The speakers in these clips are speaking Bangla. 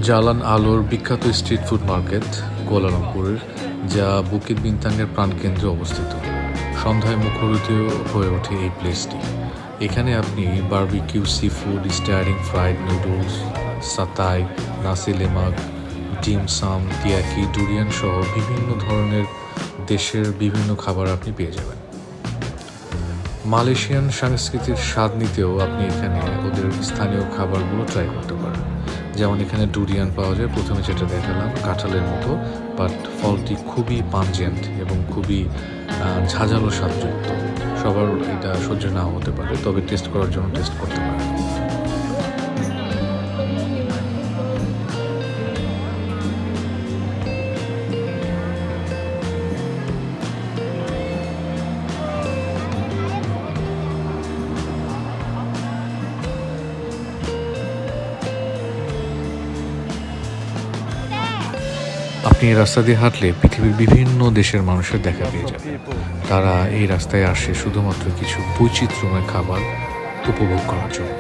জালান আলোর বিখ্যাত স্ট্রিট ফুড মার্কেট কুয়ালালামপুরের, যা বুকিত বিনতাংয়ের প্রাণকেন্দ্রে অবস্থিত। সন্ধ্যায় মুখরিত হয়ে ওঠে এই প্লেসটি। এখানে আপনি barbecue seafood, stirring fried noodles, satay, nasi lemak, ডিম সাম, তিয়াকি, ডুরিয়ান সহ বিভিন্ন ধরনের দেশের বিভিন্ন খাবার আপনি পেয়ে যাবেন। মালয়েশিয়ান সংস্কৃতির স্বাদ নিতেও আপনি এখানে ওদের স্থানীয় খাবারগুলো ট্রাই করতে পারেন। যেমন এখানে ডুরিয়ান পাওয়া যায়, প্রথমে যেটা দেখালাম কাঁঠালের মতো, বাট ফলটি খুবই পাঞ্জেন্ট এবং খুবই ঝাঁঝালো স্বাদযুক্ত। সবার এটা সহ্য নাও হতে পারে, তবে টেস্ট করার জন্য টেস্ট করতে পারেন। আপনি এই রাস্তা দিয়ে হাঁটলে পৃথিবীর বিভিন্ন দেশের মানুষের দেখা পেয়ে যাবেন। তারা এই রাস্তায় আসে শুধুমাত্র কিছু বৈচিত্র্যময় খাবার উপভোগ করার জন্য।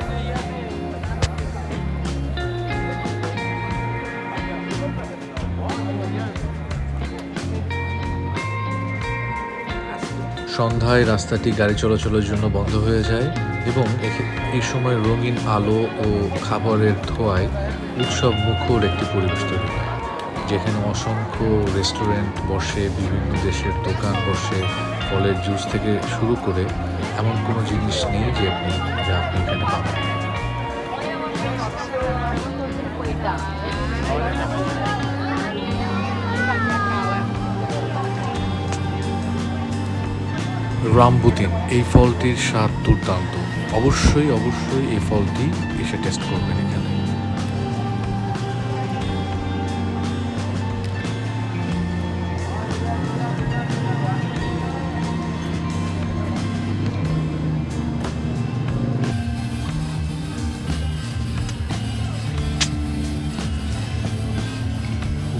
সন্ধ্যায় রাস্তাটি গাড়ি চলাচলের জন্য বন্ধ হয়ে যায় এবং এই সময় রঙিন আলো ও খাবারের ধোঁয়ায় উৎসব মুখর একটি পরিবেশ তৈরি হয়, যেখানে অসংখ্য রেস্টুরেন্ট বসে, বিভিন্ন দেশের দোকান বসে। ফলের জুস থেকে শুরু করে এমন কোনো জিনিস নেই যা আপনি এখানে পাবেন। রামবুতিন, এই ফলটির স্বাদ দুর্দান্ত। অবশ্যই এই ফলটি এসে টেস্ট করবেন এখানে।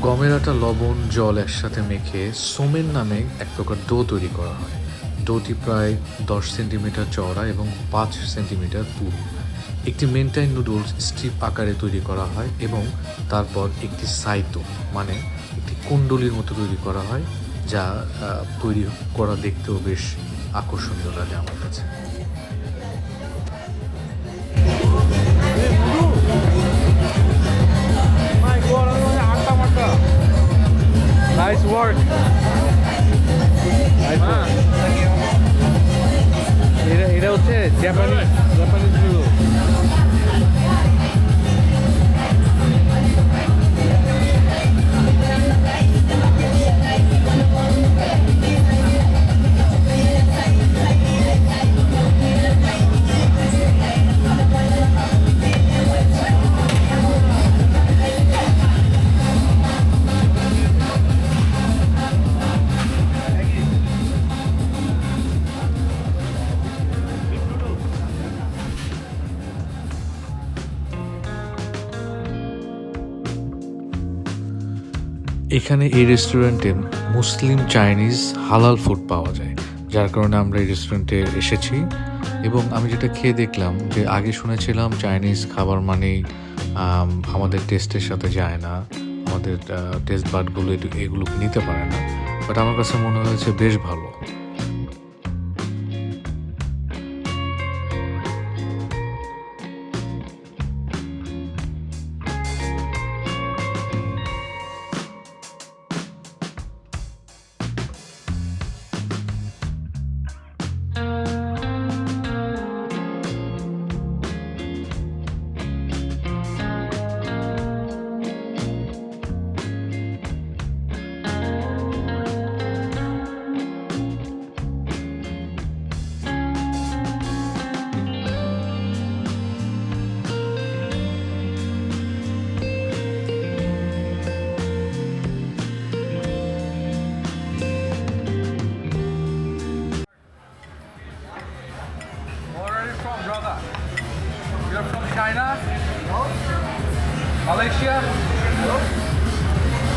গমের আটা, লবণ, জল একসাথে মেখে সোমেন নামে এক প্রকার ডো তৈরি করা হয়। ডোটি প্রায় 10 সেন্টিমিটার চওড়া এবং 5 সেন্টিমিটার পুরু। একটি মেনটাইন নুডলস স্ট্রিপ আকারে তৈরি করা হয় এবং তারপর একটি সাইতো মানে একটি কুণ্ডলির মতো তৈরি করা হয়, যা তৈরি করা দেখতেও বেশ আকর্ষণীয় লাগে আমার কাছে। Nice work. এটা হচ্ছে জাপানিজ নুডল। এখানে এই রেস্টুরেন্টে মুসলিম, চাইনিজ, হালাল ফুড পাওয়া যায়, যার কারণে আমরা এই রেস্টুরেন্টে এসেছি। এবং আমি যেটা খেয়ে দেখলাম, যে আগে শুনেছিলাম চাইনিজ খাবার মানেই আমাদের টেস্টের সাথে যায় না, আমাদের টেস্ট বাডগুলো এগুলো নিতে পারে না, বাট আমার কাছে মনে হয়েছে বেশ ভালো। Brother, you're from China? No. Malaysia? No.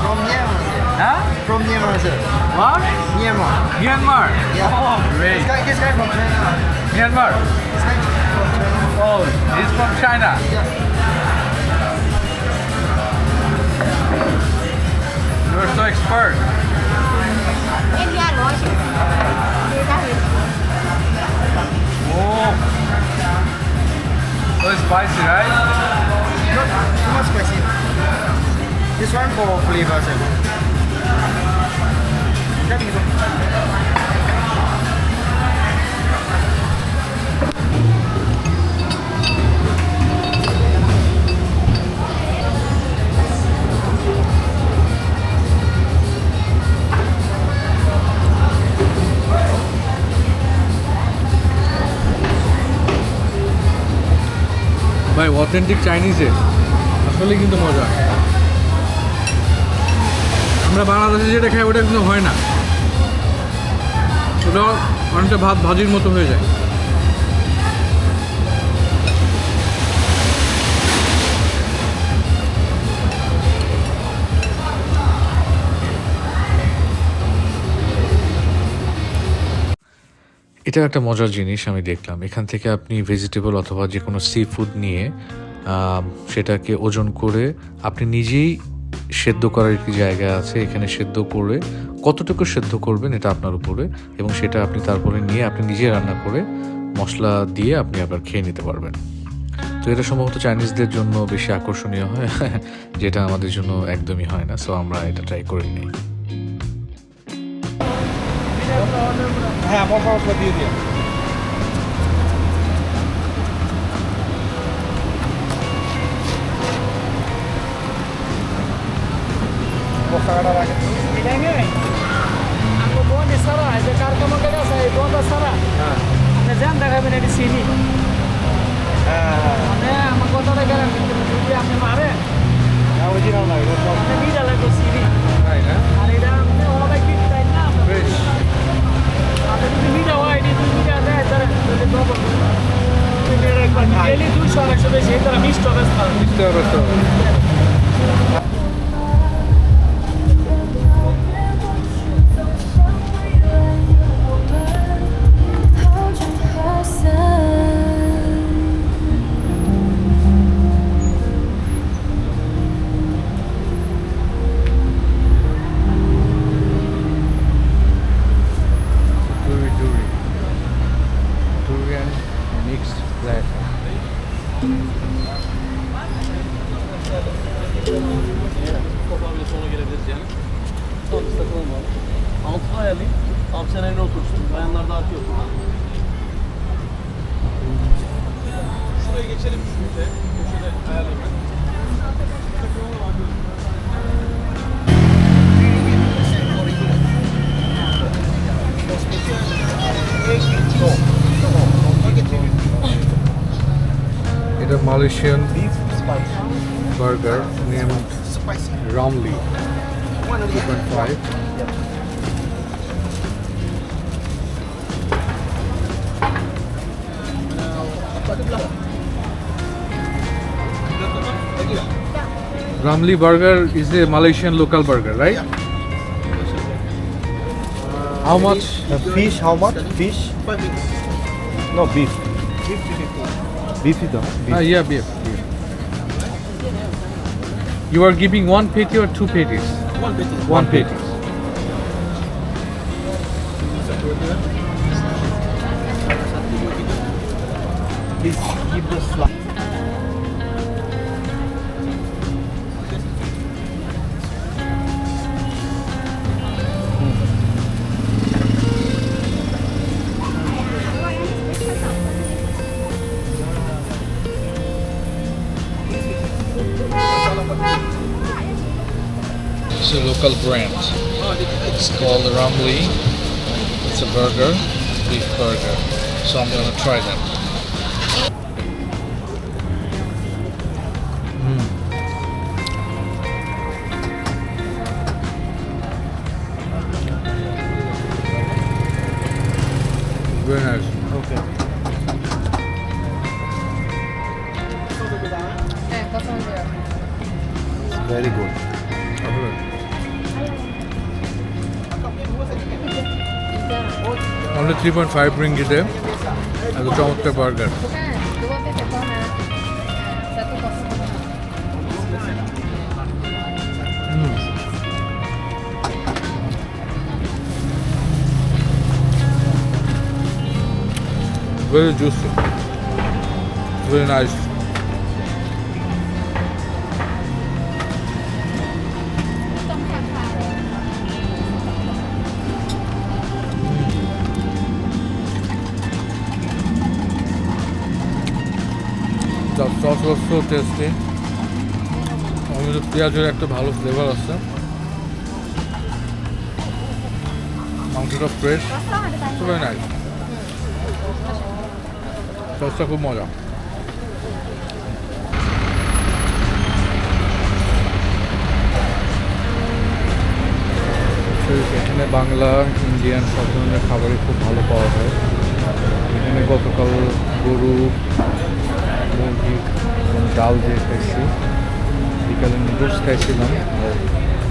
From Myanmar. Huh? From Myanmar, sir. What? Myanmar. Myanmar? Yeah. Oh, great. This guy from China. Myanmar? This guy from China. Oh, he's from China. Yeah. You're so expert. Em ra gọi chị. Đi ra thì Oh. So spicy, right? Not too much spicy. This one for flavor, sir. That is ভাই অথেন্টিক চাইনিজে আসলে কিন্তু মজা। আমরা বাংলাদেশে যেটা খাই ওটা কিন্তু হয় না, ওটা অনেকটা ভাত ভাজির মতো হয়ে যায়। এটা একটা মজার জিনিস আমি দেখলাম। এখান থেকে আপনি ভেজিটেবল অথবা যে কোনো সি ফুড নিয়ে সেটাকে ওজন করে আপনি নিজেই সেদ্ধ করার একটি জায়গা আছে, এখানে সেদ্ধ করে কতটুকু সেদ্ধ করবেন এটা আপনার উপরে, এবং সেটা আপনি তারপরে নিয়ে আপনি নিজে রান্না করে মশলা দিয়ে আপনি আবার খেয়ে নিতে পারবেন। তো এটা সম্ভবত চাইনিজদের জন্য বেশি আকর্ষণীয় হয়, যেটা আমাদের জন্য একদমই হয় না। সো আমরা এটা ট্রাই করে নিই। হ্যাঁ, মশলা দিয়ে দিও। মশলাটা রাখে। Aku bawa di Sara, Jakarta mau ke saya bawa Sara. হ্যাঁ Jangan dah kami di sini. হ্যাঁ Mana sama kota negara kita ambil mare. হ্যাঁ অরিজিনাল না এটা সব Ada di dalam tu sini. তাই না? Ada dah orang lagi kita ini apa? বেশ। Ada di sini dah wah, di sini dah ada cara. Jadi bawa. Ini rekod. Daily 200 sudah saya terus miss terus. বুঝতে পারছো? Hold you closer. Durian mixed platter. Toparla sonra gelebiliriz yani. Tam takılım var. 6 ayarlayayım. Tam sen evine otursun. Bayanlar da artıyor. Şuraya geçelim şuraya. Köşede ayarlayayım ben. এটা Malaysian burger named Ramly 2.5. Ramly burger is a Malaysian local burger, right? How much? fish how much? Fish? No beef. Beef is Yeah, beef. You are giving one patty or two patties? One patty. Please give the slide. It's a local brand. It's called Ramly. It's a burger, beef burger. So I'm gonna try that. Very nice. Okay. Very good. Only 3.5 ringgit there. As a চমৎকার burger. Dua paket mana? Satu kosong. very juicy, very nice. The sauce was so tasty. আমাদের পেঁয়াজের একটা ভালো ফ্লেভার আছে, মাংসটা ফ্রেশ, খুবই নাইস, সসটা খুব মজা। এখানে বাংলা, ইন্ডিয়ান সব ধরনের খাবারই খুব ভালো পাওয়া যায়। এখানে গতকাল গরু, মুরগি এবং ডাল দিয়ে খাইছি, বিকালে নুডলস খাইছিলাম। আর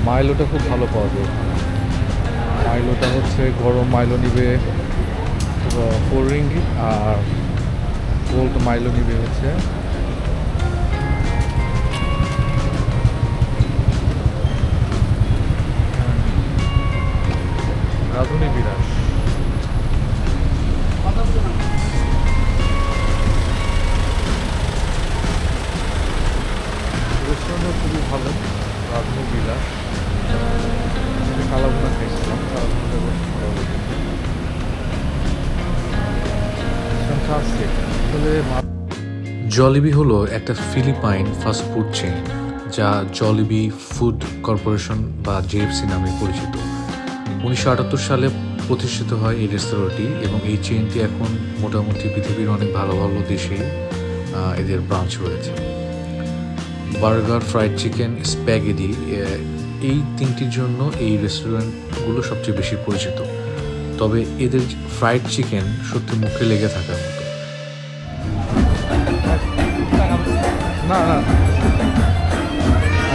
মাইলোটা খুব ভালো পাওয়া যায়। মাইলোটা হচ্ছে গরম মাইলো নিবে 4 রিঙ্গিট, আর কোল্ড মাইলো নিবে হচ্ছে রাঁধুনি বিরাট। রেস্টুরেন্টও খুবই ভালো, রাঁধুনি বিলাস। কালাভুনা খাইছিলাম, কালাভুনাটা বেশ ভালো লাগে। ফ্যান্টাস্টিক। আসলে জলিবি হলো একটা ফিলিপাইন ফাস্টফুড চেইন যা জলিবি ফুড কর্পোরেশন বা জেএফসি নামে পরিচিত। 1978 সালে প্রতিষ্ঠিত হয় এই রেস্তোরাঁটি এবং এই চেইনটি এখন মোটামুটি পৃথিবীর অনেক ভালো ভালো দেশেই এদের ব্রাঞ্চ রয়েছে। বার্গার, ফ্রাইড চিকেন, স্প্যাগেটি, এই তিনটির জন্য এই রেস্টুরেন্টগুলো সবচেয়ে বেশি পরিচিত। তবে এদের ফ্রাইড চিকেন সত্যি মুখে লেগে থাকার মতো। না না,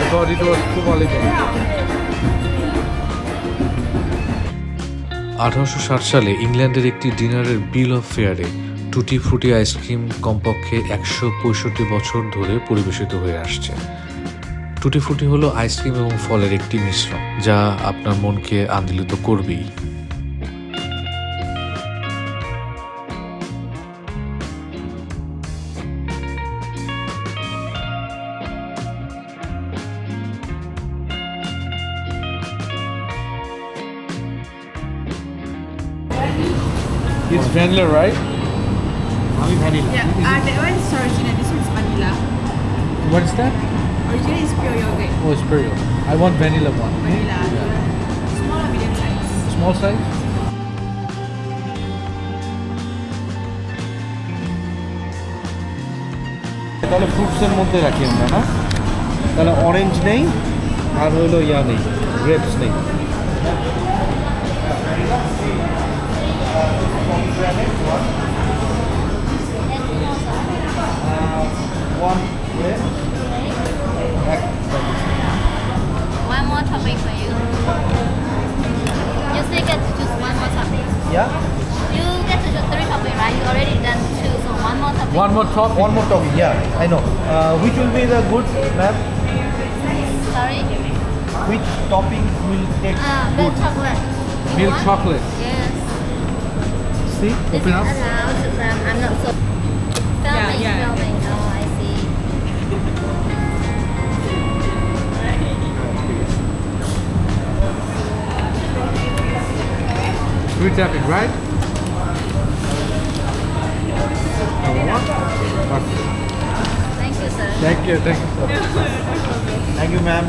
I thought it was খুব elegant. 1860 সালে ইংল্যান্ডের একটি ডিনারের বিল অফ ফেয়ারে টুটি ফ্রুটি আইসক্রিম কমপক্ষে 165 বছর ধরে পরিবেশিত হয়ে আসছে। টুটি ফ্রুটি হলো আইসক্রিম এবং ফলের একটি মিশ্রণ যা আপনার মনকে আন্দোলিত করবেই। It's vanilla, right? Only vanilla. Yeah, that one is original. This one is vanilla. What is that? Original is pure yogurt. Oh, it's Imperial. I want vanilla one. Vanilla. Small or medium size? Small size? তাহলে ফ্রুটসের মধ্যে রাখি আমরা, না? তাহলে অরেঞ্জ নেই, আর হলো ইয়া নেই, গ্রেপস নেই। One more topping for you. You still get to choose one more topping. Yeah? You get to choose 3 topping, right? You already done 2, so one more topping. One more top. One more topping, yeah, I know. Which will be the good, ma'am? Sorry? Which topping will take Milk chocolate. Milk What? chocolate. Yes. See? This Open is up. allowed from, I'm not so... Filming. Oh, I see. Sweet tapping, right? Thank you, sir. Thank you, thank you. Thank you, ma'am.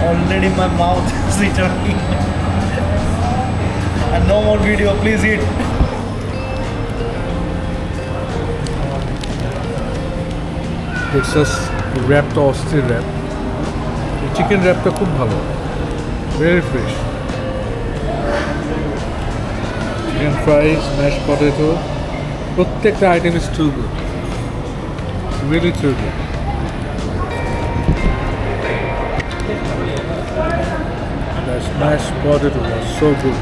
Already my mouth is itching. And no more video, please eat. It's just wrapped অস্থির wrap. চিকেন wrapটা খুব ভালো, very fresh. Chicken fries, mashed potato, প্রত্যেকটা item is too good. It's really too good. The mashed potato was so good.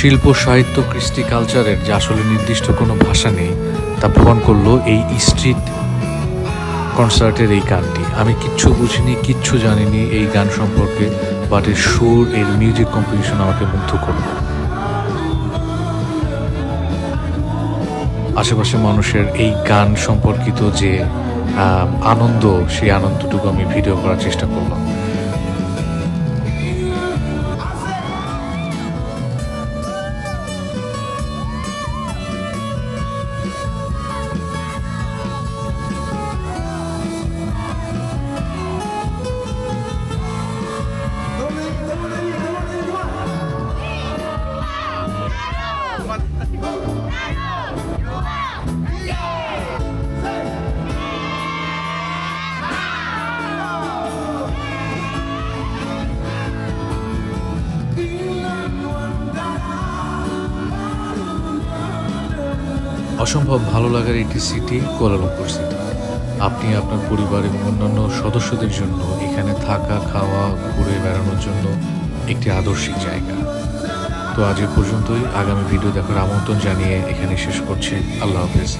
শিল্প সাহিত্য কৃষ্টি কালচারের যে আসলে নির্দিষ্ট কোনো ভাষা নেই তা প্রমাণ করলো এই স্ট্রিট কনসার্টের এই গানটি। আমি কিচ্ছু বুঝিনি, কিচ্ছু জানিনি এই গান সম্পর্কে, বাট এর সুর, এর মিউজিক কম্পোজিশন আমাকে মুগ্ধ করল। আশেপাশে মানুষের এই গান সম্পর্কিত যে আনন্দ, সেই আনন্দটুকু আমি ভিডিও করার চেষ্টা করলাম। অসম্ভব ভালো লাগার একটি সিটি কুয়ালালামপুর সিটি। আপনি আপনার পরিবার এবং অন্যান্য সদস্যদের জন্য এখানে থাকা, খাওয়া, ঘুরে বেড়ানোর জন্য একটি আদর্শিক জায়গা। তো আজ এ পর্যন্তই। আগামী ভিডিও দেখার আমন্ত্রণ জানিয়ে এখানে শেষ করছি। আল্লাহ হাফেজ।